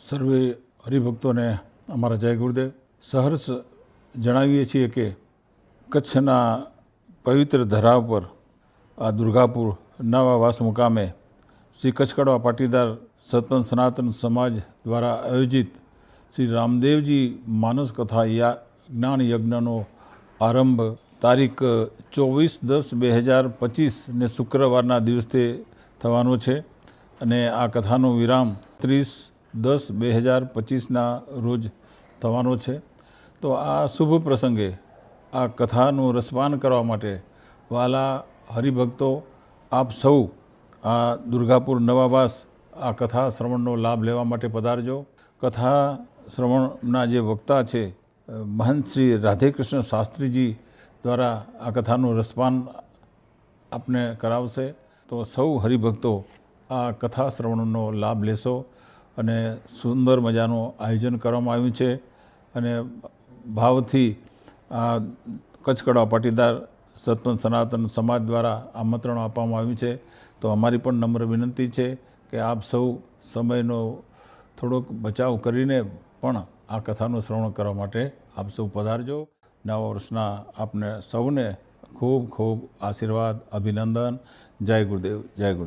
સર્વે હરિભક્તોને અમારા જય ગુરુદેવ. સહર્ષ જણાવીએ છીએ કે કચ્છના પવિત્ર ધરા પર આ દુર્ગાપુર નવા વાસ મુકામે શ્રી કચ્છકડવા પાટીદાર સતપંથ સનાતન સમાજ દ્વારા આયોજિત શ્રી રામદેવજી માનસ કથા જ્ઞાન યજ્ઞનો આરંભ તારીખ 24/10/2025 ને શુક્રવારના દિવસે થવાનો છે અને આ કથાનો વિરામ 30/10/2025ના રોજ થવાનો છે. તો આ શુભ પ્રસંગે આ કથાનું રસપાન કરવા માટે વાલા હરિભક્તો આપ સૌ આ દુર્ગાપુર નવાવાસ આ કથા શ્રવણનો લાભ લેવા માટે પધારજો. કથા શ્રવણના જે વક્તા છે મહંત શ્રી રાધેકૃષ્ણ શાસ્ત્રીજી દ્વારા આ કથાનું રસપાન આપને કરાવશે. તો સૌ હરિભક્તો આ કથા શ્રવણનો લાભ લેશો અને સુંદર મજાનું આયોજન કરવામાં આવ્યું છે અને ભાવથી આ કચ્છકડવા પાટીદાર સતપંથ સનાતન સમાજ દ્વારા આમંત્રણ આપવામાં આવ્યું છે. તો અમારી પણ નમ્ર વિનંતી છે કે આપ સૌ સમયનો થોડોક બચાવ કરીને પણ આ કથાનું શ્રવણ કરવા માટે આપ સૌ પધારજો. નવા વર્ષના આપને સૌને ખૂબ ખૂબ આશીર્વાદ, અભિનંદન. જય ગુરુદેવ, જય ગુરુદેવ.